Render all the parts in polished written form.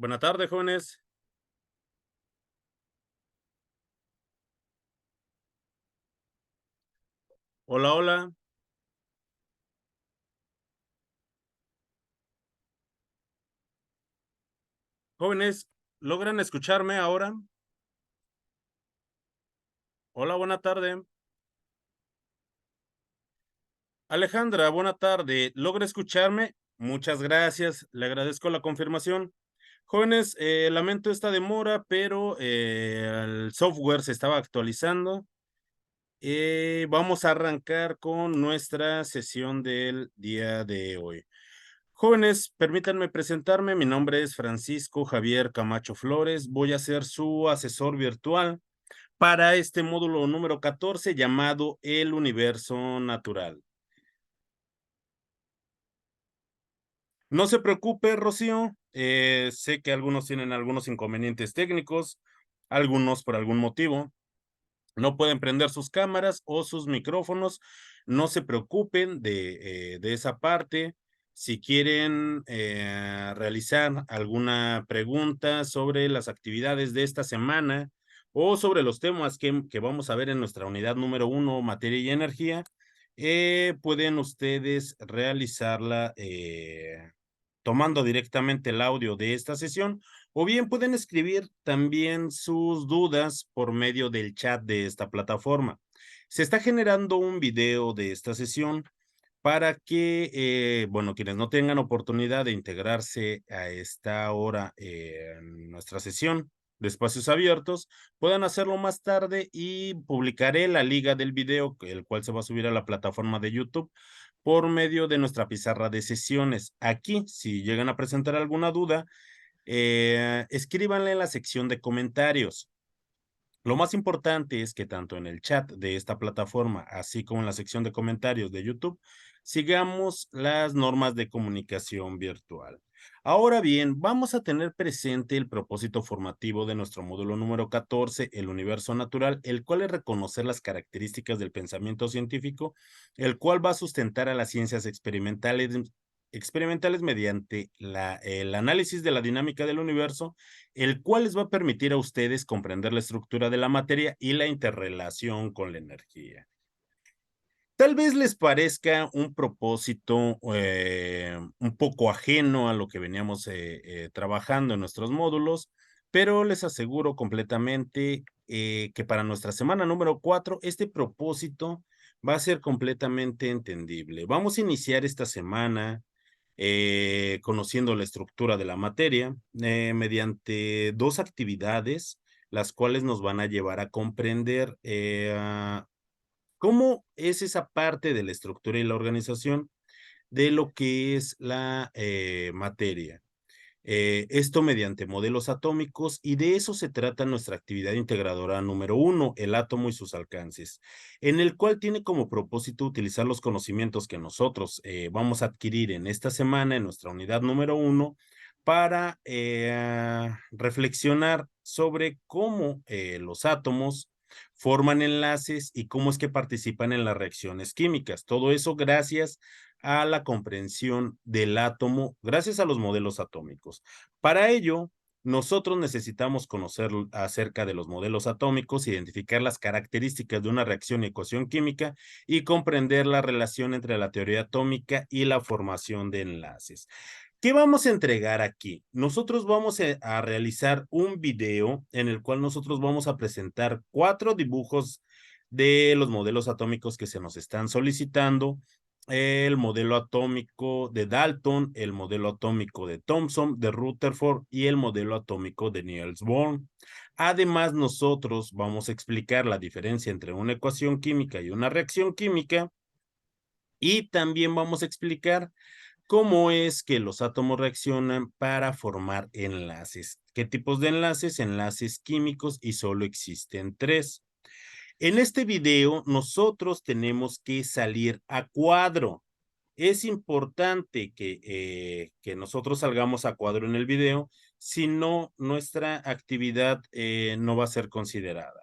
Buenas tardes, jóvenes. Hola, hola. Jóvenes, ¿logran escucharme ahora? Hola, buena tarde. Alejandra, buena tarde. ¿Logra escucharme? Muchas gracias. Le agradezco la confirmación. Jóvenes, lamento esta demora, pero el software se estaba actualizando. Vamos a arrancar con nuestra sesión del día de hoy. Jóvenes, permítanme presentarme. Mi nombre es Francisco Javier Camacho Flores. Voy a ser su asesor virtual para este módulo número 14 llamado El Universo Natural. No se preocupe, Rocío. Sé que algunos tienen algunos inconvenientes técnicos, algunos por algún motivo. No pueden prender sus cámaras o sus micrófonos. No se preocupen de esa parte. Si quieren realizar alguna pregunta sobre las actividades de esta semana o sobre los temas que vamos a ver en nuestra unidad número 1, materia y energía, pueden ustedes realizarla tomando directamente el audio de esta sesión, o bien pueden escribir también sus dudas por medio del chat de esta plataforma. Se está generando un video de esta sesión para que, bueno, quienes no tengan oportunidad de integrarse a esta hora en nuestra sesión de espacios abiertos, puedan hacerlo más tarde y publicaré la liga del video, el cual se va a subir a la plataforma de YouTube por medio de nuestra pizarra de sesiones. Aquí, si llegan a presentar alguna duda, escríbanle en la sección de comentarios. Lo más importante es que tanto en el chat de esta plataforma, así como en la sección de comentarios de YouTube, sigamos las normas de comunicación virtual. Ahora bien, vamos a tener presente el propósito formativo de nuestro módulo número 14, el universo natural, el cual es reconocer las características del pensamiento científico, el cual va a sustentar a las ciencias experimentales mediante el análisis de la dinámica del universo, el cual les va a permitir a ustedes comprender la estructura de la materia y la interrelación con la energía. Tal vez les parezca un propósito un poco ajeno a lo que veníamos trabajando en nuestros módulos, pero les aseguro completamente que para nuestra semana número 4, este propósito va a ser completamente entendible. Vamos a iniciar esta semana conociendo la estructura de la materia mediante dos actividades, las cuales nos van a llevar a comprender cómo es esa parte de la estructura y la organización de lo que es la materia. Esto mediante modelos atómicos, y de eso se trata nuestra actividad integradora número 1, el átomo y sus alcances, en el cual tiene como propósito utilizar los conocimientos que nosotros vamos a adquirir en esta semana, en nuestra unidad número 1, para reflexionar sobre cómo los átomos forman enlaces y cómo es que participan en las reacciones químicas. Todo eso gracias a la comprensión del átomo, gracias a los modelos atómicos. Para ello, nosotros necesitamos conocer acerca de los modelos atómicos, identificar las características de una reacción y ecuación química y comprender la relación entre la teoría atómica y la formación de enlaces. ¿Qué vamos a entregar aquí? Nosotros vamos a realizar un video en el cual nosotros vamos a presentar 4 dibujos de los modelos atómicos que se nos están solicitando, el modelo atómico de Dalton, el modelo atómico de Thomson, de Rutherford y el modelo atómico de Niels Bohr. Además, nosotros vamos a explicar la diferencia entre una ecuación química y una reacción química, y también vamos a explicar cómo es que los átomos reaccionan para formar enlaces. ¿Qué tipos de enlaces? Enlaces químicos, y solo existen 3. En este video nosotros tenemos que salir a cuadro. Es importante que nosotros salgamos a cuadro en el video, si no, nuestra actividad no va a ser considerada.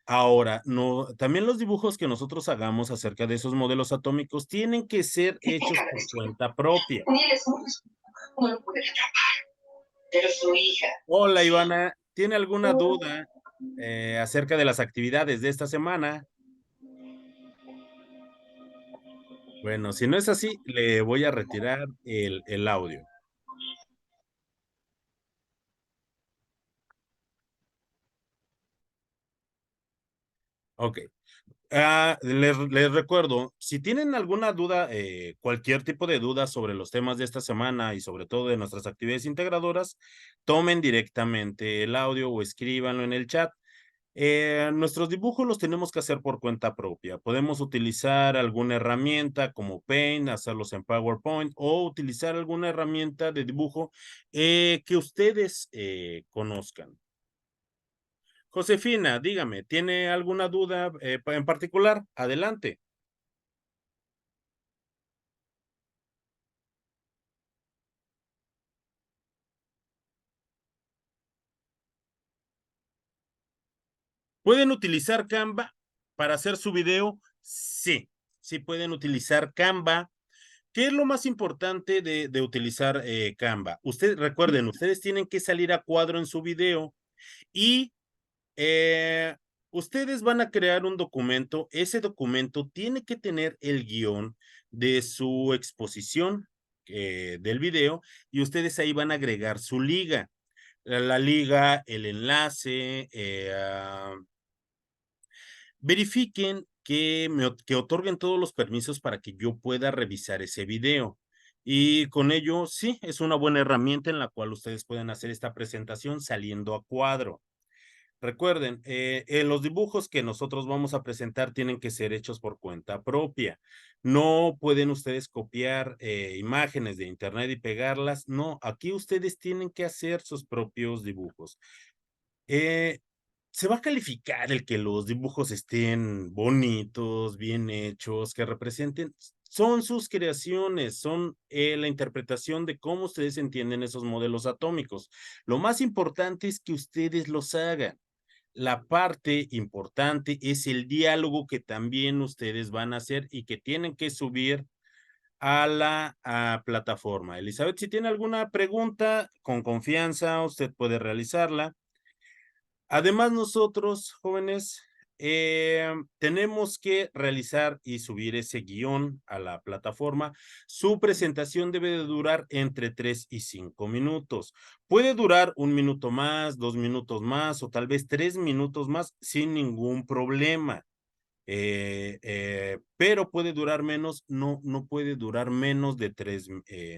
Ahora, no, también los dibujos que nosotros hagamos acerca de esos modelos atómicos tienen que ser hechos por cuenta propia. pero su hija, Hola, ¿sí? Ivana. ¿Tiene alguna duda acerca de las actividades de esta semana? Bueno, si no es así, le voy a retirar el audio. Ok. Les recuerdo, si tienen alguna duda, cualquier tipo de duda sobre los temas de esta semana y sobre todo de nuestras actividades integradoras, tomen directamente el audio o escríbanlo en el chat. Nuestros dibujos los tenemos que hacer por cuenta propia. Podemos utilizar alguna herramienta como Paint, hacerlos en PowerPoint o utilizar alguna herramienta de dibujo que ustedes conozcan. Josefina, dígame, ¿tiene alguna duda en particular? Adelante. ¿Pueden utilizar Canva para hacer su video? Sí, sí pueden utilizar Canva. ¿Qué es lo más importante de utilizar Canva? Recuerden, ustedes tienen que salir a cuadro en su video y ustedes van a crear un documento. Ese documento tiene que tener el guión de su exposición del video y ustedes ahí van a agregar su liga. La liga, el enlace, verifiquen que otorguen todos los permisos para que yo pueda revisar ese video. Y con ello, sí, es una buena herramienta en la cual ustedes pueden hacer esta presentación saliendo a cuadro. Recuerden, los dibujos que nosotros vamos a presentar tienen que ser hechos por cuenta propia. No pueden ustedes copiar imágenes de internet y pegarlas. No, aquí ustedes tienen que hacer sus propios dibujos. Eh, Se va a calificar el que los dibujos estén bonitos, bien hechos, que representen, son sus creaciones, son la interpretación de cómo ustedes entienden esos modelos atómicos. Lo más importante es que ustedes los hagan. La parte importante es el diálogo que también ustedes van a hacer y que tienen que subir a la plataforma. Elizabeth, si tiene alguna pregunta, con confianza, usted puede realizarla. Además, nosotros, jóvenes, tenemos que realizar y subir ese guión a la plataforma. Su presentación debe de durar entre 3 y 5 minutos. Puede durar 1 minuto más, 2 minutos más o tal vez 3 minutos más sin ningún problema. Pero puede durar menos, no puede durar menos de 3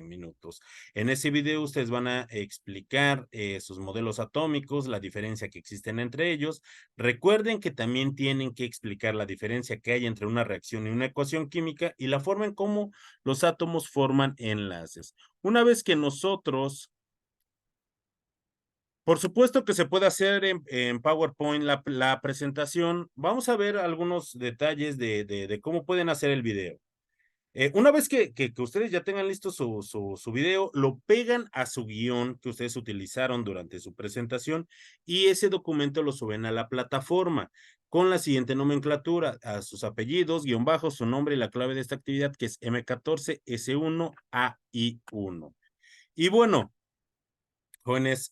minutos. En ese video ustedes van a explicar sus modelos atómicos, la diferencia que existen entre ellos. Recuerden que también tienen que explicar la diferencia que hay entre una reacción y una ecuación química y la forma en cómo los átomos forman enlaces. Una vez que nosotros por supuesto que se puede hacer en PowerPoint la presentación. Vamos a ver algunos detalles de cómo pueden hacer el video. Una vez que ustedes ya tengan listo su video, lo pegan a su guión que ustedes utilizaron durante su presentación y ese documento lo suben a la plataforma con la siguiente nomenclatura, a sus apellidos, guión bajo, su nombre y la clave de esta actividad que es M14S1AI1. Y bueno, jóvenes,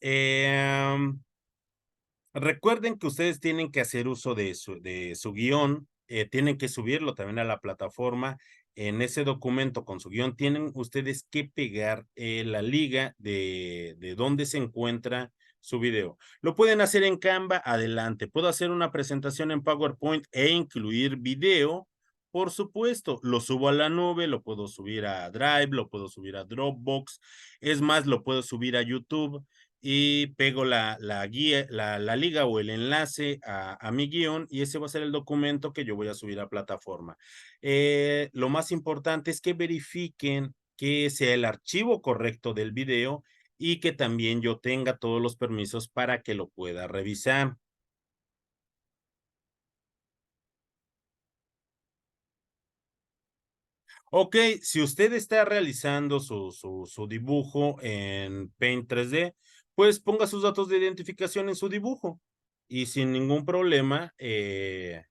recuerden que ustedes tienen que hacer uso de su guión, tienen que subirlo también a la plataforma. En ese documento con su guión tienen ustedes que pegar la liga de dónde se encuentra su video. Lo pueden hacer en Canva, adelante. Puedo hacer una presentación en PowerPoint e incluir video. Por supuesto, lo subo a la nube, lo puedo subir a Drive, lo puedo subir a Dropbox. Es más, lo puedo subir a YouTube y pego la guía, la liga o el enlace a mi guión y ese va a ser el documento que yo voy a subir a plataforma. Lo más importante es que verifiquen que sea el archivo correcto del video y que también yo tenga todos los permisos para que lo pueda revisar. Ok, si usted está realizando su dibujo en Paint 3D, pues ponga sus datos de identificación en su dibujo y sin ningún problema,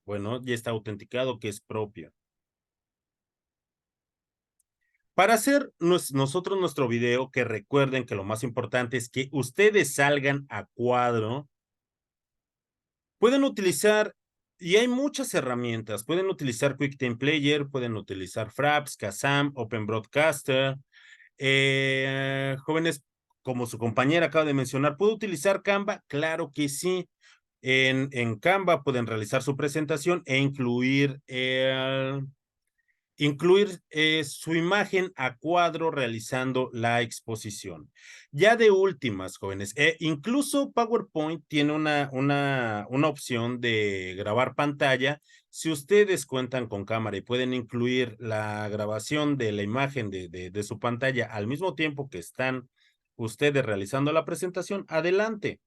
bueno, ya está autenticado que es propio. Para hacer nosotros nuestro video, que recuerden que lo más importante es que ustedes salgan a cuadro, pueden utilizar, y hay muchas herramientas, pueden utilizar QuickTime Player, pueden utilizar Fraps, Kazam, Open Broadcaster, jóvenes, como su compañera acaba de mencionar, ¿puedo utilizar Canva? Claro que sí. En Canva pueden realizar su presentación e incluir su imagen a cuadro realizando la exposición. Ya de últimas, jóvenes, incluso PowerPoint tiene una opción de grabar pantalla. Si ustedes cuentan con cámara y pueden incluir la grabación de la imagen de su pantalla al mismo tiempo que están ustedes realizando la presentación, adelante.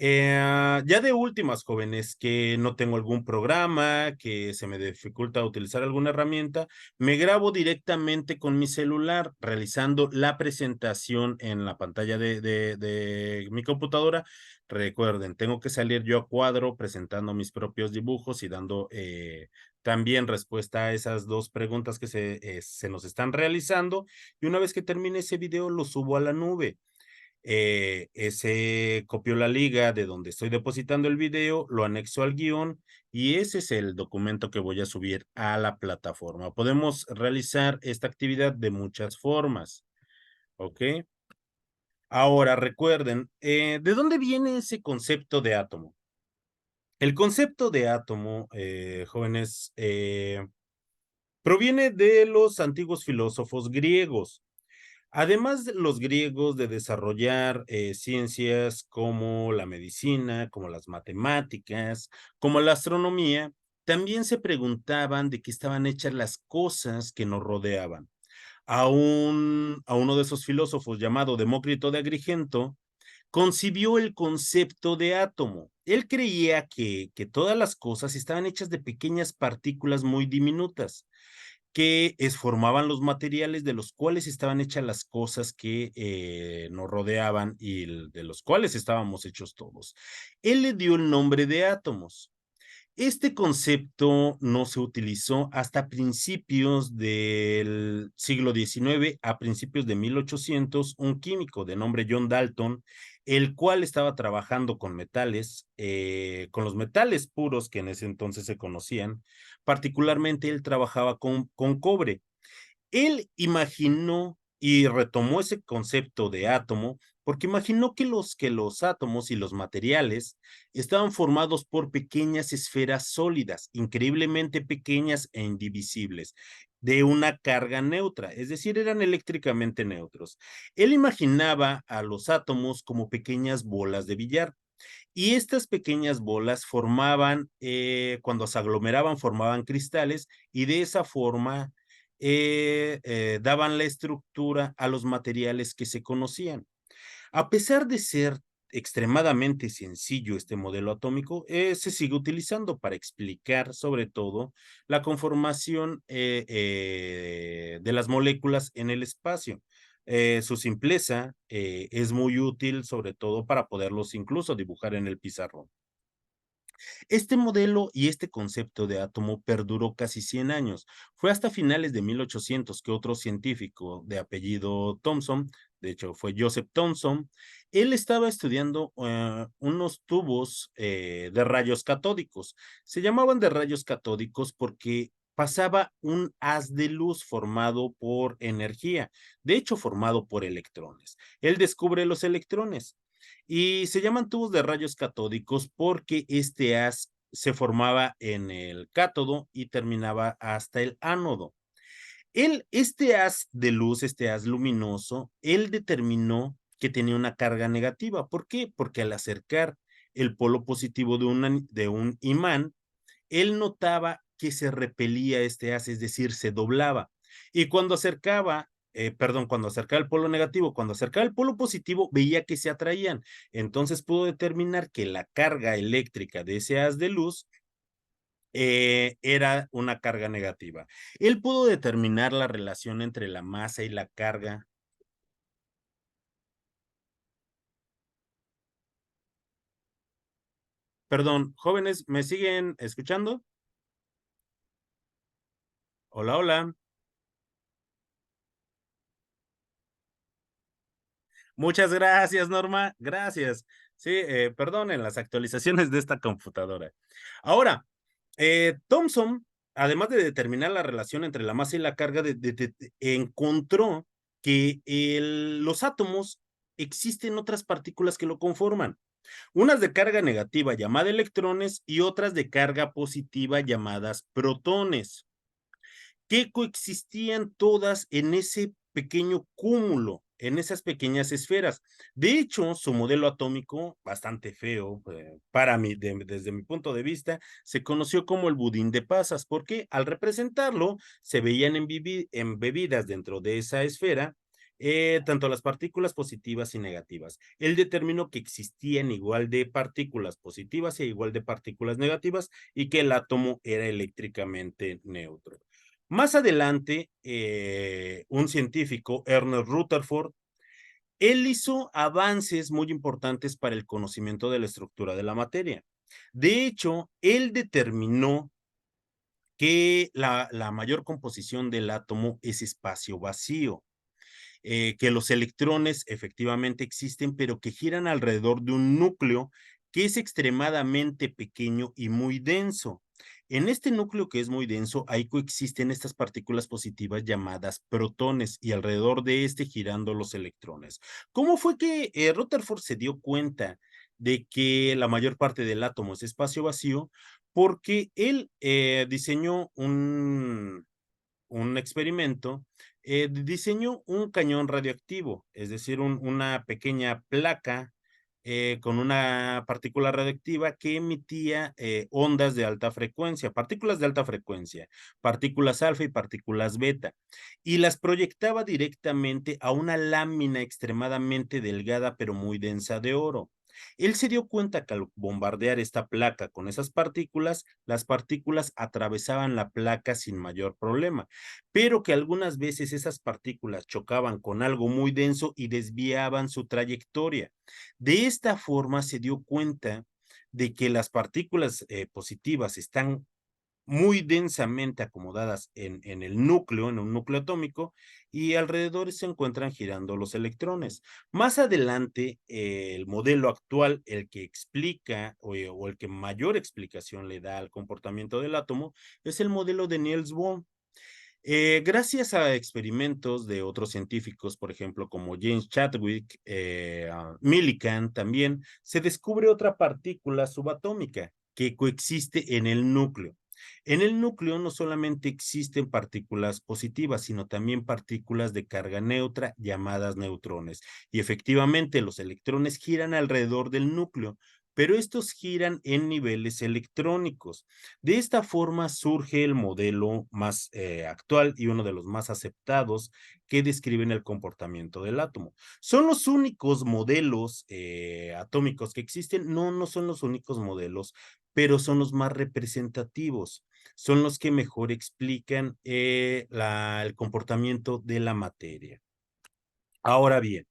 Ya de últimas, jóvenes, que no tengo algún programa, que se me dificulta utilizar alguna herramienta, me grabo directamente con mi celular realizando la presentación en la pantalla de mi computadora. Recuerden, tengo que salir yo a cuadro presentando mis propios dibujos y dando también respuesta a esas dos preguntas que se nos están realizando. Y una vez que termine ese video, lo subo a la nube. Ese copió la liga de donde estoy depositando el video, lo anexo al guión y ese es el documento que voy a subir a la plataforma. Podemos realizar esta actividad de muchas formas, ¿ok? Ahora recuerden, ¿de dónde viene ese concepto de átomo? El concepto de átomo, jóvenes, proviene de los antiguos filósofos griegos. Además de los griegos de desarrollar ciencias como la medicina, como las matemáticas, como la astronomía, también se preguntaban de qué estaban hechas las cosas que nos rodeaban. A uno de esos filósofos llamado Demócrito de Agrigento, concibió el concepto de átomo. Él creía que todas las cosas estaban hechas de pequeñas partículas muy diminutas que formaban los materiales de los cuales estaban hechas las cosas que nos rodeaban y de los cuales estábamos hechos todos. Él le dio el nombre de átomos. Este concepto no se utilizó hasta principios del siglo XIX, a principios de 1800, un químico de nombre John Dalton, el cual estaba trabajando con metales, con los metales puros que en ese entonces se conocían, particularmente él trabajaba con cobre. Él imaginó y retomó ese concepto de átomo porque imaginó que los átomos y los materiales estaban formados por pequeñas esferas sólidas, increíblemente pequeñas e indivisibles, de una carga neutra, es decir, eran eléctricamente neutros. Él imaginaba a los átomos como pequeñas bolas de billar. Y estas pequeñas bolas formaban, cuando se aglomeraban, formaban cristales y de esa forma daban la estructura a los materiales que se conocían. A pesar de ser extremadamente sencillo este modelo atómico, se sigue utilizando para explicar sobre todo la conformación de las moléculas en el espacio. Su simpleza es muy útil sobre todo para poderlos incluso dibujar en el pizarrón. Este modelo y este concepto de átomo perduró casi 100 años. Fue hasta finales de 1800 que otro científico de apellido Thomson, de hecho fue Joseph Thomson, él estaba estudiando unos tubos de rayos catódicos. Se llamaban de rayos catódicos porque pasaba un haz de luz formado por energía, de hecho formado por electrones. Él descubre los electrones y se llaman tubos de rayos catódicos porque este haz se formaba en el cátodo y terminaba hasta el ánodo. Este haz de luz, este haz luminoso, él determinó que tenía una carga negativa. ¿Por qué? Porque al acercar el polo positivo de un imán, él notaba que se repelía este haz, es decir, se doblaba. Y cuando acercaba, perdón, cuando acercaba el polo negativo, cuando acercaba el polo positivo, veía que se atraían. Entonces pudo determinar que la carga eléctrica de ese haz de luz era una carga negativa. Él pudo determinar la relación entre la masa y la carga. Perdón, jóvenes, ¿me siguen escuchando? Hola, hola. Muchas gracias, Norma. Gracias. Sí, perdonen las actualizaciones de esta computadora. Ahora, Thomson, además de determinar la relación entre la masa y la carga, encontró que los átomos existen otras partículas que lo conforman. Unas de carga negativa llamada electrones y otras de carga positiva llamadas protones, que coexistían todas en ese pequeño cúmulo, en esas pequeñas esferas. De hecho, su modelo atómico, bastante feo, para mí, desde mi punto de vista, se conoció como el budín de pasas, porque al representarlo se veían embebidas dentro de esa esfera tanto las partículas positivas y negativas. Él determinó que existían igual de partículas positivas e igual de partículas negativas y que el átomo era eléctricamente neutro. Más adelante, un científico, Ernest Rutherford, él hizo avances muy importantes para el conocimiento de la estructura de la materia. De hecho, él determinó que la mayor composición del átomo es espacio vacío, que los electrones efectivamente existen, pero que giran alrededor de un núcleo que es extremadamente pequeño y muy denso. En este núcleo que es muy denso, ahí coexisten estas partículas positivas llamadas protones y alrededor de este girando los electrones. ¿Cómo fue que Rutherford se dio cuenta de que la mayor parte del átomo es espacio vacío? Porque él diseñó un experimento, diseñó un cañón radioactivo, es decir, una pequeña placa con una partícula radioactiva que emitía ondas de alta frecuencia, partículas alfa y partículas beta, y las proyectaba directamente a una lámina extremadamente delgada pero muy densa de oro. Él se dio cuenta que al bombardear esta placa con esas partículas, las partículas atravesaban la placa sin mayor problema, pero que algunas veces esas partículas chocaban con algo muy denso y desviaban su trayectoria. De esta forma se dio cuenta de que las partículas positivas están muy densamente acomodadas en el núcleo, en un núcleo atómico, y alrededor se encuentran girando los electrones. Más adelante, el modelo actual, el que explica o el que mayor explicación le da al comportamiento del átomo, es el modelo de Niels Bohr. Gracias a experimentos de otros científicos, por ejemplo, como James Chadwick, Millikan también, se descubre otra partícula subatómica que coexiste en el núcleo. En el núcleo no solamente existen partículas positivas, sino también partículas de carga neutra llamadas neutrones. Y efectivamente los electrones giran alrededor del núcleo, pero estos giran en niveles electrónicos. De esta forma surge el modelo más actual y uno de los más aceptados que describen el comportamiento del átomo. ¿Son los únicos modelos atómicos que existen? No, no son los únicos modelos, pero son los más representativos. Son los que mejor explican el comportamiento de la materia. Ahora bien,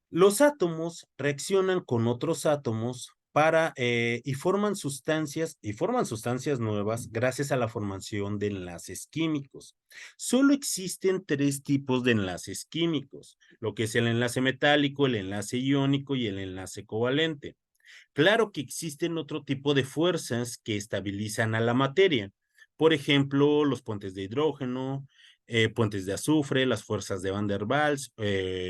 los átomos reaccionan con otros átomos y forman sustancias nuevas gracias a la formación de enlaces químicos. Solo existen tres tipos de enlaces químicos, lo que es el enlace metálico, el enlace iónico y el enlace covalente. Claro que existen otro tipo de fuerzas que estabilizan a la materia. Por ejemplo, los puentes de hidrógeno, puentes de azufre, las fuerzas de Van der Waals,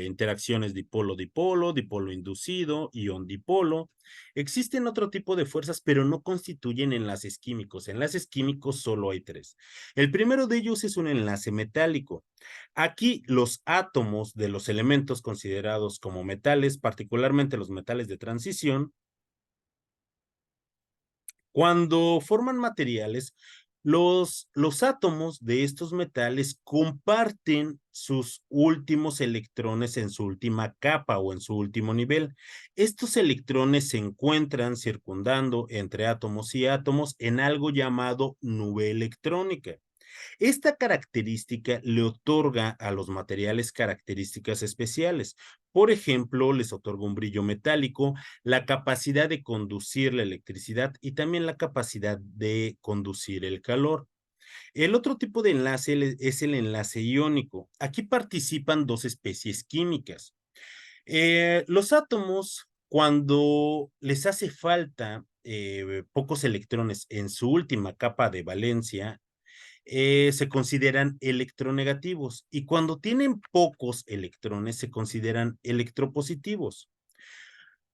interacciones dipolo-dipolo, dipolo inducido, ion dipolo. Existen otro tipo de fuerzas, pero no constituyen enlaces químicos. Enlaces químicos solo hay tres. El primero de ellos es un enlace metálico. Aquí los átomos de los elementos considerados como metales, particularmente los metales de transición, cuando forman materiales, los átomos de estos metales comparten sus últimos electrones en su última capa o en su último nivel. Estos electrones se encuentran circundando entre átomos y átomos en algo llamado nube electrónica. Esta característica le otorga a los materiales características especiales. Por ejemplo, les otorga un brillo metálico, la capacidad de conducir la electricidad y también la capacidad de conducir el calor. El otro tipo de enlace es el enlace iónico. Aquí participan dos especies químicas. Los átomos, cuando les hace falta pocos electrones en su última capa de valencia, se consideran electronegativos y cuando tienen pocos electrones se consideran electropositivos.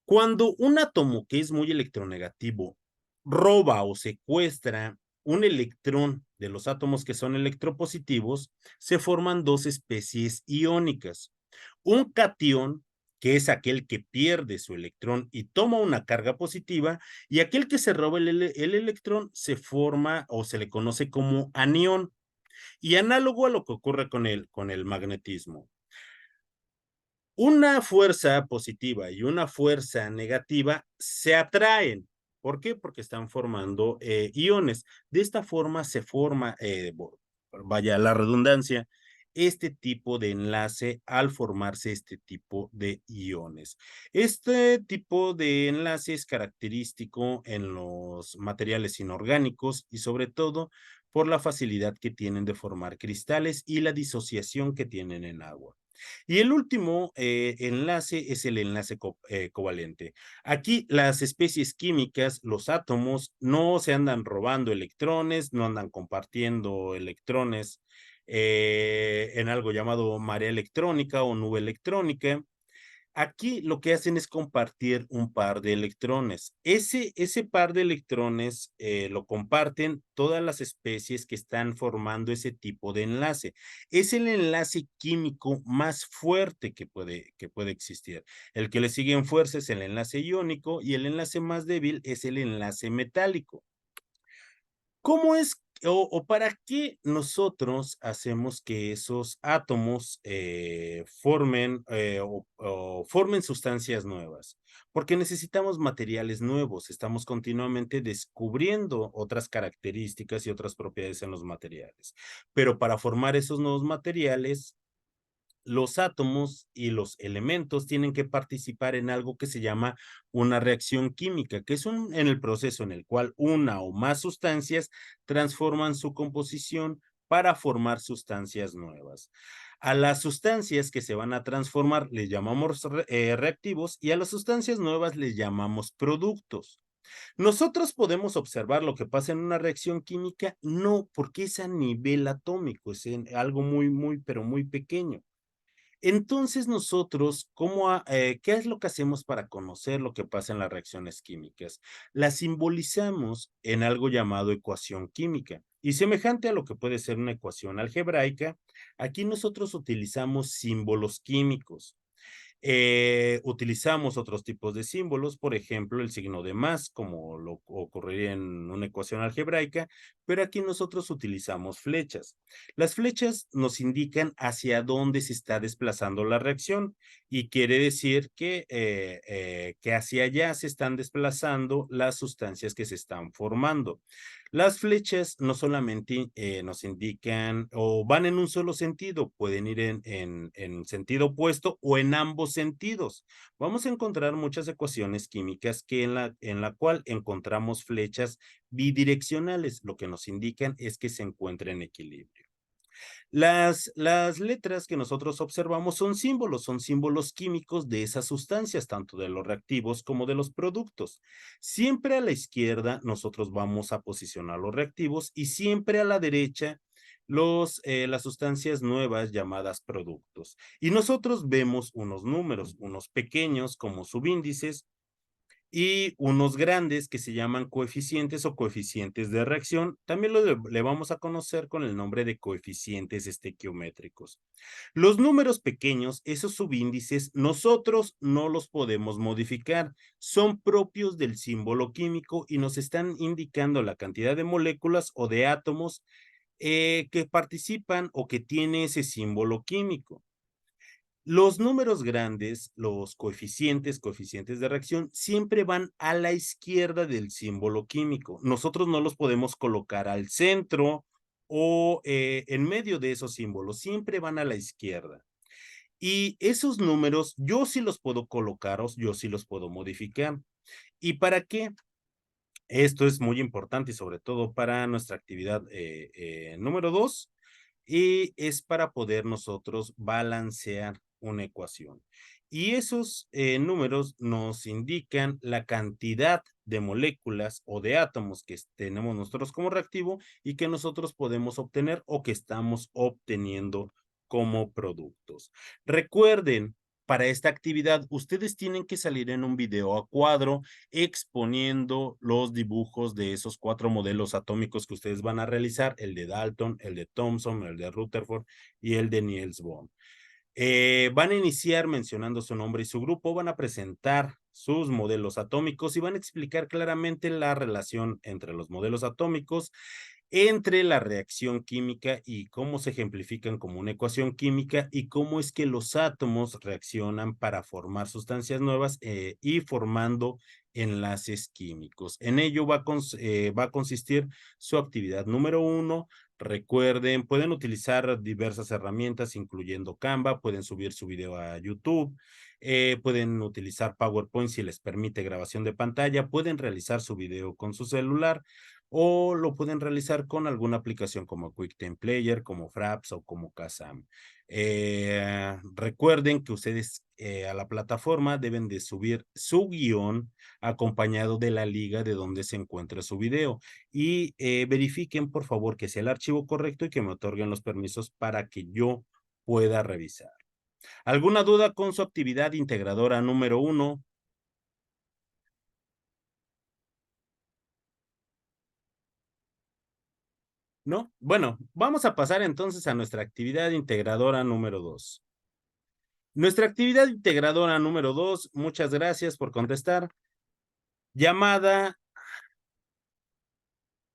Cuando un átomo que es muy electronegativo roba o secuestra un electrón de los átomos que son electropositivos, se forman dos especies iónicas. Un catión, que es aquel que pierde su electrón y toma una carga positiva, y aquel que se roba el electrón se forma o se le conoce como anión, y análogo a lo que ocurre con el magnetismo. Una fuerza positiva y una fuerza negativa se atraen. ¿Por qué? Porque están formando iones. De esta forma se forma, vaya la redundancia, este tipo de enlace al formarse este tipo de iones. Este tipo de enlace es característico en los materiales inorgánicos y sobre todo por la facilidad que tienen de formar cristales y la disociación que tienen en agua. Y el último enlace es el enlace covalente. Aquí las especies químicas, los átomos, no se andan robando electrones, no andan compartiendo electrones en algo llamado marea electrónica o nube electrónica. Aquí lo que hacen es compartir un par de electrones. Ese par de electrones lo comparten todas las especies que están formando ese tipo de enlace. Es el enlace químico más fuerte que puede existir. El que le sigue en fuerza es el enlace iónico y el enlace más débil es el enlace metálico. ¿Cómo es o para qué nosotros hacemos que esos átomos formen o formen sustancias nuevas? Porque necesitamos materiales nuevos, estamos continuamente descubriendo otras características y otras propiedades en los materiales. Pero para formar esos nuevos materiales, los átomos y los elementos tienen que participar en algo que se llama una reacción química, que es en el proceso en el cual una o más sustancias transforman su composición para formar sustancias nuevas. A las sustancias que se van a transformar les llamamos reactivos y a las sustancias nuevas les llamamos productos. ¿Nosotros podemos observar lo que pasa en una reacción química? No, porque es a nivel atómico, es algo muy, muy, pero muy pequeño. Entonces nosotros, ¿qué es lo que hacemos para conocer lo que pasa en las reacciones químicas? Las simbolizamos en algo llamado ecuación química. Y semejante a lo que puede ser una ecuación algebraica, aquí nosotros utilizamos símbolos químicos. Utilizamos otros tipos de símbolos, por ejemplo, el signo de más, como lo ocurriría en una ecuación algebraica, pero aquí nosotros utilizamos flechas. Las flechas nos indican hacia dónde se está desplazando la reacción y quiere decir que hacia allá se están desplazando las sustancias que se están formando. Las flechas no solamente nos indican o van en un solo sentido, pueden ir en sentido opuesto o en ambos sentidos. Vamos a encontrar muchas ecuaciones químicas que en la cual encontramos flechas bidireccionales, lo que nos indican es que se encuentra en equilibrio. Las letras que nosotros observamos son símbolos químicos de esas sustancias, tanto de los reactivos como de los productos. Siempre a la izquierda nosotros vamos a posicionar los reactivos y siempre a la derecha las sustancias nuevas llamadas productos. Y nosotros vemos unos números, unos pequeños como subíndices y unos grandes que se llaman coeficientes o coeficientes de reacción. También le vamos a conocer con el nombre de coeficientes estequiométricos. Los números pequeños, esos subíndices, nosotros no los podemos modificar. Son propios del símbolo químico y nos están indicando la cantidad de moléculas o de átomos que participan o que tiene ese símbolo químico. Los números grandes, los coeficientes de reacción, siempre van a la izquierda del símbolo químico. Nosotros no los podemos colocar al centro o en medio de esos símbolos, siempre van a la izquierda. Y esos números yo sí los puedo colocar, yo sí los puedo modificar. ¿Y para qué? Esto es muy importante y sobre todo para nuestra actividad número 2 y es para poder nosotros balancear una ecuación. Y esos números nos indican la cantidad de moléculas o de átomos que tenemos nosotros como reactivo y que nosotros podemos obtener o que estamos obteniendo como productos. Recuerden, para esta actividad, ustedes tienen que salir en un video a cuadro exponiendo los dibujos de esos 4 modelos atómicos que ustedes van a realizar, el de Dalton, el de Thomson, el de Rutherford y el de Niels Bohr. Van a iniciar mencionando su nombre y su grupo, van a presentar sus modelos atómicos y van a explicar claramente la relación entre los modelos atómicos, entre la reacción química y cómo se ejemplifican como una ecuación química y cómo es que los átomos reaccionan para formar sustancias nuevas y formando enlaces químicos. En ello va a consistir su actividad número 1. Recuerden, pueden utilizar diversas herramientas, incluyendo Canva, pueden subir su video a YouTube, pueden utilizar PowerPoint si les permite grabación de pantalla, pueden realizar su video con su celular o lo pueden realizar con alguna aplicación como QuickTime Player, como Fraps o como Kazam. Recuerden que ustedes a la plataforma deben de subir su guión acompañado de la liga de donde se encuentra su video y verifiquen por favor que sea el archivo correcto y que me otorguen los permisos para que yo pueda revisar. ¿Alguna duda con su actividad integradora número 1? ¿No? Bueno, vamos a pasar entonces a nuestra actividad integradora número 2. Nuestra actividad integradora número 2, muchas gracias por contestar, llamada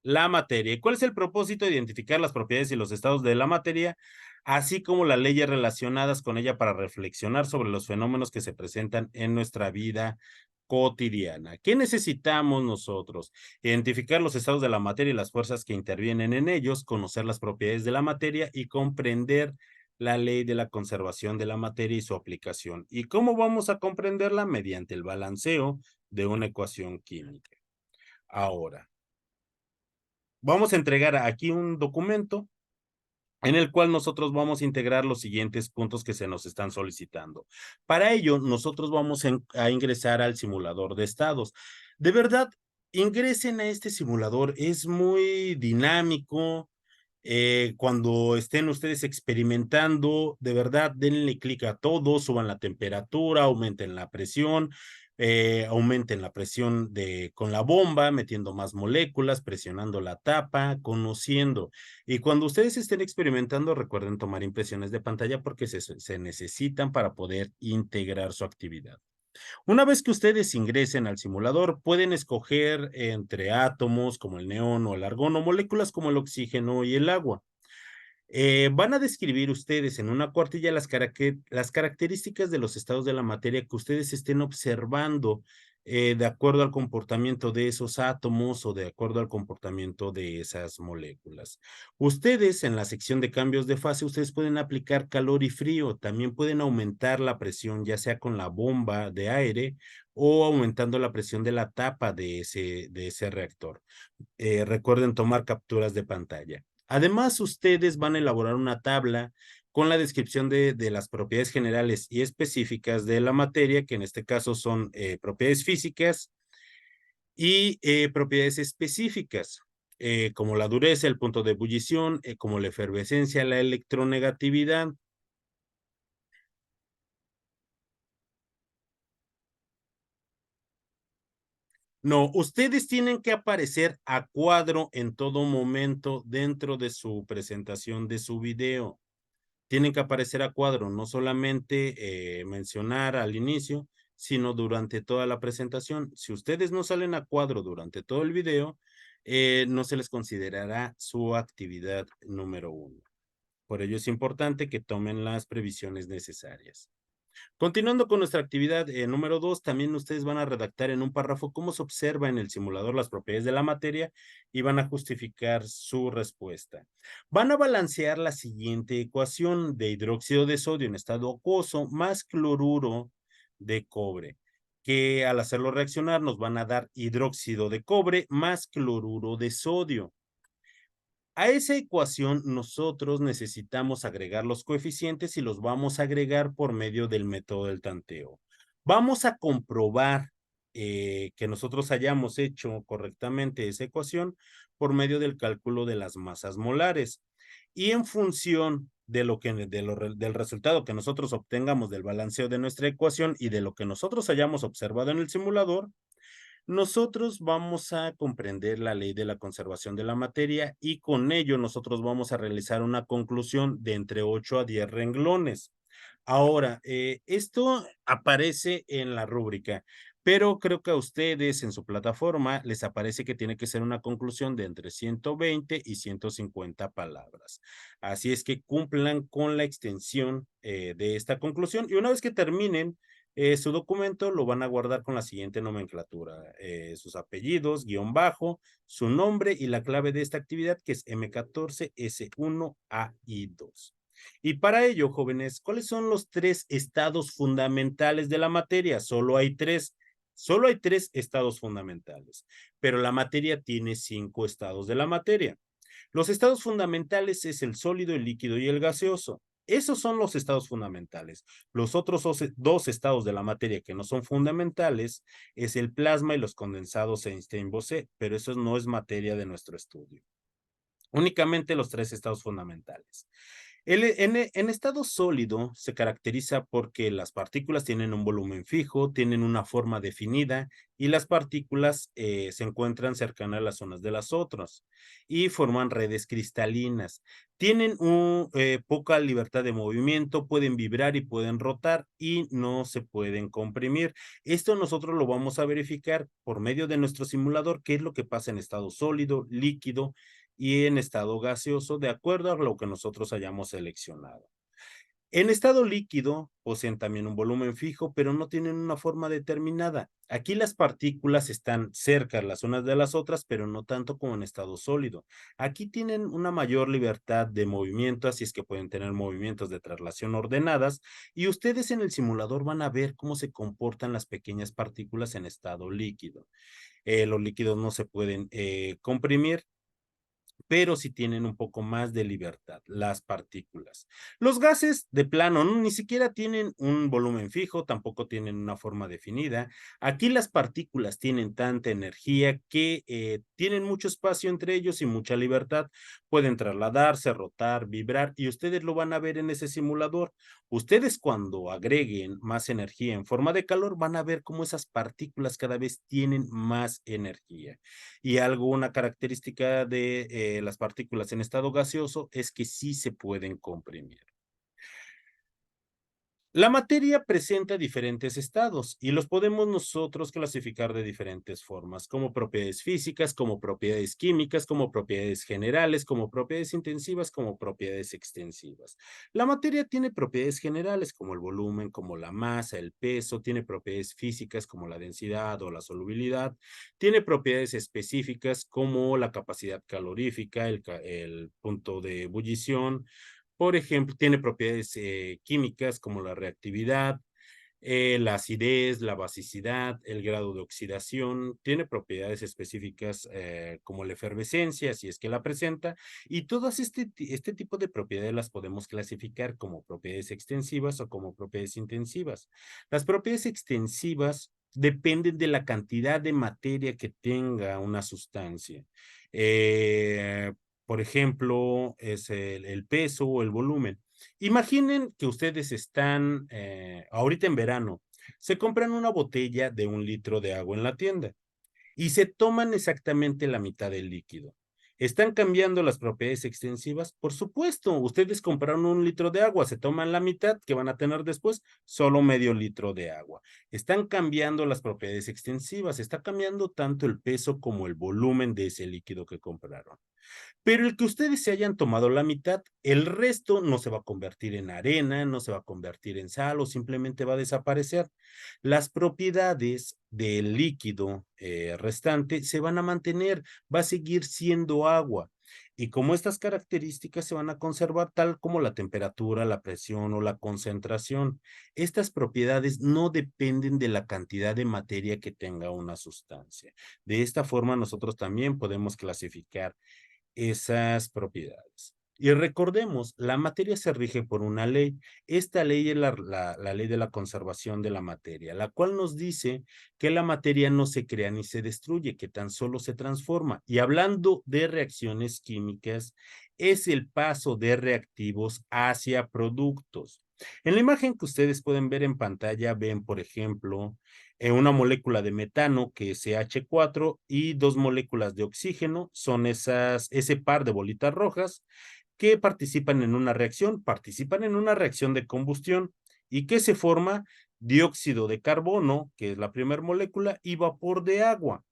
la materia. ¿Y cuál es el propósito? Identificar las propiedades y los estados de la materia, así como las leyes relacionadas con ella para reflexionar sobre los fenómenos que se presentan en nuestra vida cotidiana. ¿Qué necesitamos nosotros? Identificar los estados de la materia y las fuerzas que intervienen en ellos, conocer las propiedades de la materia y comprender la ley de la conservación de la materia y su aplicación. ¿Y cómo vamos a comprenderla? Mediante el balanceo de una ecuación química. Ahora, vamos a entregar aquí un documento en el cual nosotros vamos a integrar los siguientes puntos que se nos están solicitando. Para ello, nosotros vamos a ingresar al simulador de estados. De verdad, ingresen a este simulador, es muy dinámico. Cuando estén ustedes experimentando, de verdad, denle clic a todo, suban la temperatura, aumenten la presión con la bomba, metiendo más moléculas, presionando la tapa, conociendo. Y cuando ustedes estén experimentando, recuerden tomar impresiones de pantalla porque se necesitan para poder integrar su actividad. Una vez que ustedes ingresen al simulador, pueden escoger entre átomos como el neón o el argón o moléculas como el oxígeno y el agua. Van a describir ustedes en una cuartilla las características de los estados de la materia que ustedes estén observando de acuerdo al comportamiento de esos átomos o de acuerdo al comportamiento de esas moléculas. Ustedes en la sección de cambios de fase, ustedes pueden aplicar calor y frío, también pueden aumentar la presión ya sea con la bomba de aire o aumentando la presión de la tapa de ese reactor. Recuerden tomar capturas de pantalla. Además, ustedes van a elaborar una tabla con la descripción de las propiedades generales y específicas de la materia, que en este caso son propiedades físicas y propiedades específicas, como la dureza, el punto de ebullición, como la efervescencia, la electronegatividad. No, ustedes tienen que aparecer a cuadro en todo momento dentro de su presentación de su video. Tienen que aparecer a cuadro, no solamente mencionar al inicio, sino durante toda la presentación. Si ustedes no salen a cuadro durante todo el video, no se les considerará su actividad número 1. Por ello es importante que tomen las previsiones necesarias. Continuando con nuestra actividad número 2, también ustedes van a redactar en un párrafo cómo se observa en el simulador las propiedades de la materia y van a justificar su respuesta. Van a balancear la siguiente ecuación de hidróxido de sodio en estado acuoso más cloruro de cobre, que al hacerlo reaccionar nos van a dar hidróxido de cobre más cloruro de sodio. A esa ecuación nosotros necesitamos agregar los coeficientes y los vamos a agregar por medio del método del tanteo. Vamos a comprobar que nosotros hayamos hecho correctamente esa ecuación por medio del cálculo de las masas molares. Y en función de del resultado que nosotros obtengamos del balanceo de nuestra ecuación y de lo que nosotros hayamos observado en el simulador, nosotros vamos a comprender la ley de la conservación de la materia y con ello nosotros vamos a realizar una conclusión de entre 8 a 10 renglones. Ahora, esto aparece en la rúbrica, pero creo que a ustedes en su plataforma les aparece que tiene que ser una conclusión de entre 120 y 150 palabras. Así es que cumplan con la extensión de esta conclusión y una vez que terminen su documento lo van a guardar con la siguiente nomenclatura, sus apellidos, guión bajo, su nombre y la clave de esta actividad que es M14S1AI2. Y para ello, jóvenes, ¿cuáles son los tres estados fundamentales de la materia? Solo hay tres estados fundamentales, pero la materia tiene 5 estados de la materia. Los estados fundamentales es el sólido, el líquido y el gaseoso. Esos son los estados fundamentales. Los otros dos estados de la materia que no son fundamentales es el plasma y los condensados Einstein-Bose, pero eso no es materia de nuestro estudio. Únicamente los tres estados fundamentales. En estado sólido se caracteriza porque las partículas tienen un volumen fijo, tienen una forma definida y las partículas se encuentran cercanas a las zonas de las otras y forman redes cristalinas. Tienen poca libertad de movimiento, pueden vibrar y pueden rotar y no se pueden comprimir. Esto nosotros lo vamos a verificar por medio de nuestro simulador, qué es lo que pasa en estado sólido, líquido y en estado gaseoso de acuerdo a lo que nosotros hayamos seleccionado. En estado líquido poseen también un volumen fijo, pero no tienen una forma determinada. Aquí las partículas están cerca las unas de las otras, pero no tanto como en estado sólido. Aquí tienen una mayor libertad de movimiento, así es que pueden tener movimientos de traslación ordenadas y ustedes en el simulador van a ver cómo se comportan las pequeñas partículas en estado líquido. Los líquidos no se pueden comprimir, pero sí tienen un poco más de libertad, las partículas. Los gases, de plano, no, ni siquiera tienen un volumen fijo, tampoco tienen una forma definida. Aquí las partículas tienen tanta energía que tienen mucho espacio entre ellos y mucha libertad. Pueden trasladarse, rotar, vibrar, y ustedes lo van a ver en ese simulador. Ustedes cuando agreguen más energía en forma de calor, van a ver cómo esas partículas cada vez tienen más energía. Y una característica de las partículas en estado gaseoso es que sí se pueden comprimir. La materia presenta diferentes estados y los podemos nosotros clasificar de diferentes formas, como propiedades físicas, como propiedades químicas, como propiedades generales, como propiedades intensivas, como propiedades extensivas. La materia tiene propiedades generales como el volumen, como la masa, el peso, tiene propiedades físicas como la densidad o la solubilidad, tiene propiedades específicas como la capacidad calorífica, el punto de ebullición, por ejemplo, tiene propiedades químicas como la reactividad, la acidez, la basicidad, el grado de oxidación, tiene propiedades específicas como la efervescencia, si es que la presenta, y todas este tipo de propiedades las podemos clasificar como propiedades extensivas o como propiedades intensivas. Las propiedades extensivas dependen de la cantidad de materia que tenga una sustancia. Eh, por ejemplo, es el peso o el volumen. Imaginen que ustedes están ahorita en verano, se compran una botella de 1 litro de agua en la tienda y se toman exactamente la mitad del líquido. ¿Están cambiando las propiedades extensivas? Por supuesto, ustedes compraron 1 litro de agua, se toman la mitad que van a tener después, solo medio litro de agua. Están cambiando las propiedades extensivas, está cambiando tanto el peso como el volumen de ese líquido que compraron. Pero el que ustedes se hayan tomado la mitad, el resto no se va a convertir en arena, no se va a convertir en sal o simplemente va a desaparecer. Las propiedades del líquido restante se van a mantener, va a seguir siendo agua. Y como estas características se van a conservar tal como la temperatura, la presión o la concentración, estas propiedades no dependen de la cantidad de materia que tenga una sustancia. De esta forma nosotros también podemos clasificar esas propiedades. Y recordemos, la materia se rige por una ley. Esta ley es la ley de la conservación de la materia, la cual nos dice que la materia no se crea ni se destruye, que tan solo se transforma. Y hablando de reacciones químicas, es el paso de reactivos hacia productos. En la imagen que ustedes pueden ver en pantalla, ven, por ejemplo, una molécula de metano, que es CH4, y dos moléculas de oxígeno, son ese par de bolitas rojas que participan en una reacción de combustión y que se forma dióxido de carbono, que es la primera molécula, y vapor de agua.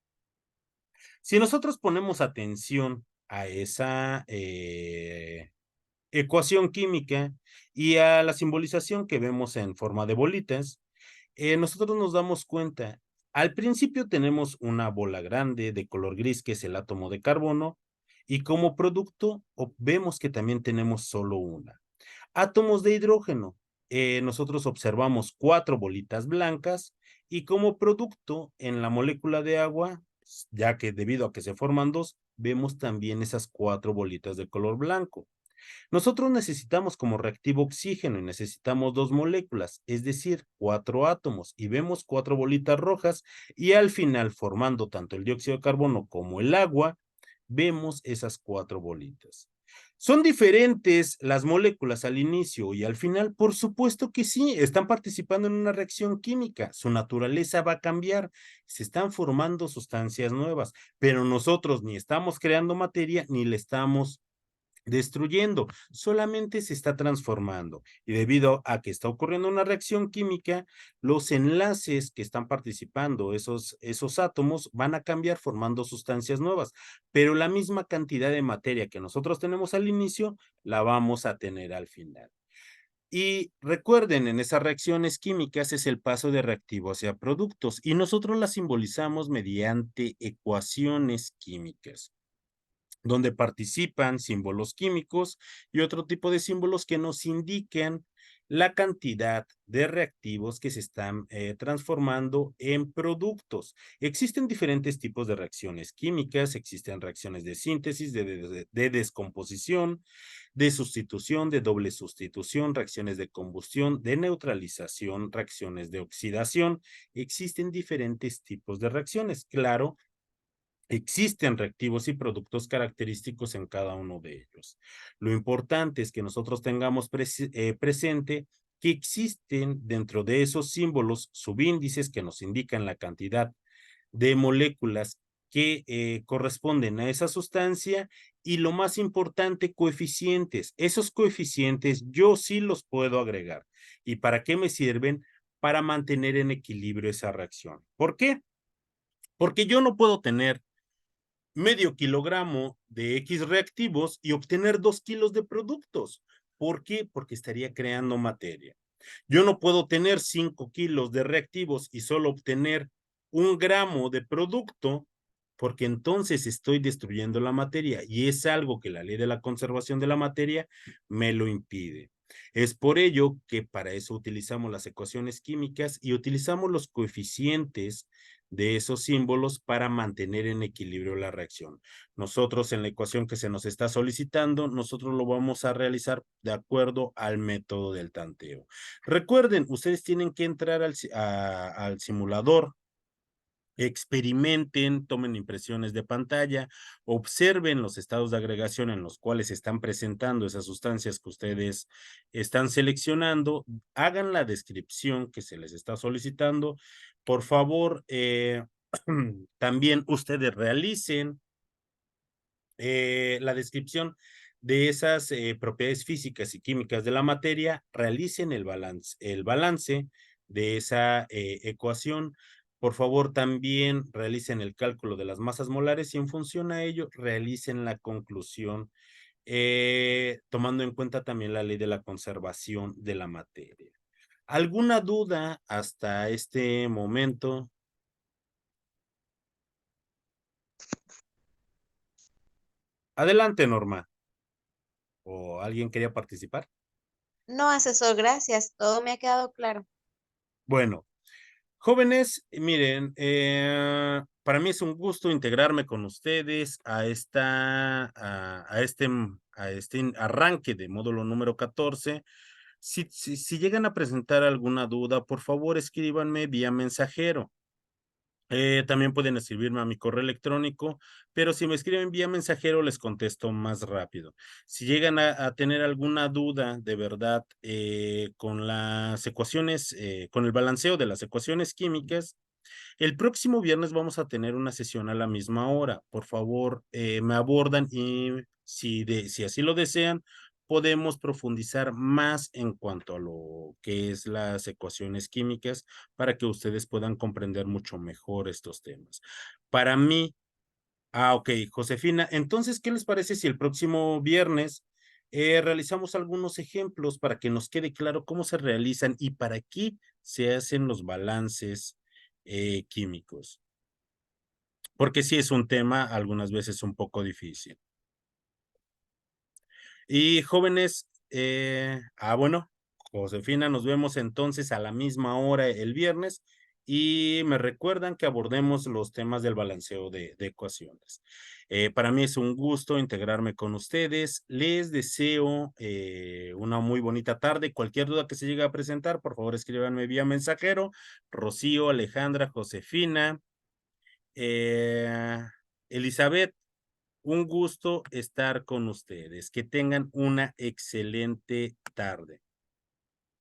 Si nosotros ponemos atención a esa ecuación química y a la simbolización que vemos en forma de bolitas, nosotros nos damos cuenta, al principio tenemos una bola grande de color gris que es el átomo de carbono y como producto vemos que también tenemos solo una. Átomos de hidrógeno, nosotros observamos cuatro bolitas blancas y como producto en la molécula de agua, ya que debido a que se forman dos, vemos también esas cuatro bolitas de color blanco. Nosotros necesitamos como reactivo oxígeno y necesitamos dos moléculas, es decir, cuatro átomos, y vemos cuatro bolitas rojas y al final, formando tanto el dióxido de carbono como el agua, vemos esas cuatro bolitas. ¿Son diferentes las moléculas al inicio y al final? Por supuesto que sí, están participando en una reacción química, su naturaleza va a cambiar, se están formando sustancias nuevas, pero nosotros ni estamos creando materia ni le estamos destruyendo, solamente se está transformando. Y debido a que está ocurriendo una reacción química, los enlaces que están participando, esos átomos, van a cambiar formando sustancias nuevas, pero la misma cantidad de materia que nosotros tenemos al inicio, la vamos a tener al final. Y recuerden, en esas reacciones químicas es el paso de reactivo hacia productos y nosotros las simbolizamos mediante ecuaciones químicas donde participan símbolos químicos y otro tipo de símbolos que nos indiquen la cantidad de reactivos que se están transformando en productos. Existen diferentes tipos de reacciones químicas, existen reacciones de síntesis, de descomposición, de sustitución, de doble sustitución, reacciones de combustión, de neutralización, reacciones de oxidación. Existen diferentes tipos de reacciones. Claro, existen reactivos y productos característicos en cada uno de ellos. Lo importante es que nosotros tengamos presente que existen dentro de esos símbolos subíndices que nos indican la cantidad de moléculas que corresponden a esa sustancia y lo más importante, coeficientes. Esos coeficientes yo sí los puedo agregar. ¿Y para qué me sirven? Para mantener en equilibrio esa reacción. ¿Por qué? Porque yo no puedo tener medio kilogramo de X reactivos y obtener 2 kilos de productos. ¿Por qué? Porque estaría creando materia. Yo no puedo tener 5 kilos de reactivos y solo obtener 1 gramo de producto, porque entonces estoy destruyendo la materia y es algo que la ley de la conservación de la materia me lo impide. Es por ello que para eso utilizamos las ecuaciones químicas y utilizamos los coeficientes de esos símbolos para mantener en equilibrio la reacción. Nosotros en la ecuación que se nos está solicitando, nosotros lo vamos a realizar de acuerdo al método del tanteo. Recuerden, ustedes tienen que entrar al simulador, experimenten, tomen impresiones de pantalla, observen los estados de agregación en los cuales se están presentando esas sustancias que ustedes están seleccionando, hagan la descripción que se les está solicitando. Por favor, también ustedes realicen la descripción de esas propiedades físicas y químicas de la materia, realicen el balance de esa ecuación. Por favor, también realicen el cálculo de las masas molares y en función a ello realicen la conclusión, tomando en cuenta también la ley de la conservación de la materia. ¿Alguna duda hasta este momento? Adelante, Norma. ¿O alguien quería participar? No, asesor, gracias. Todo me ha quedado claro. Bueno, jóvenes, miren, para mí es un gusto integrarme con ustedes a este arranque de módulo número 14. Si llegan a presentar alguna duda, por favor, escríbanme vía mensajero. También pueden escribirme a mi correo electrónico, pero si me escriben vía mensajero, les contesto más rápido. Si llegan a tener alguna duda de verdad, con las ecuaciones, con el balanceo de las ecuaciones químicas, el próximo viernes vamos a tener una sesión a la misma hora. Por favor, me abordan y si así lo desean, podemos profundizar más en cuanto a lo que es las ecuaciones químicas para que ustedes puedan comprender mucho mejor estos temas. Para mí, ok, Josefina, entonces, ¿qué les parece si el próximo viernes realizamos algunos ejemplos para que nos quede claro cómo se realizan y para qué se hacen los balances químicos? Porque sí es un tema algunas veces un poco difícil. Y jóvenes, bueno, Josefina, nos vemos entonces a la misma hora el viernes y me recuerdan que abordemos los temas del balanceo de ecuaciones. Para mí es un gusto integrarme con ustedes. Les deseo una muy bonita tarde. Cualquier duda que se llegue a presentar, por favor, escríbanme vía mensajero. Rocío, Alejandra, Josefina, eh, Elizabeth. Un gusto estar con ustedes. Que tengan una excelente tarde.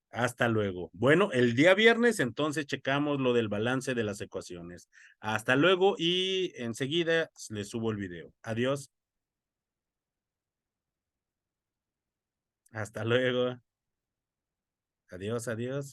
Hasta luego. Bueno, el día viernes entonces checamos lo del balance de las ecuaciones. Hasta luego y enseguida les subo el video. Adiós. Hasta luego. Adiós, adiós.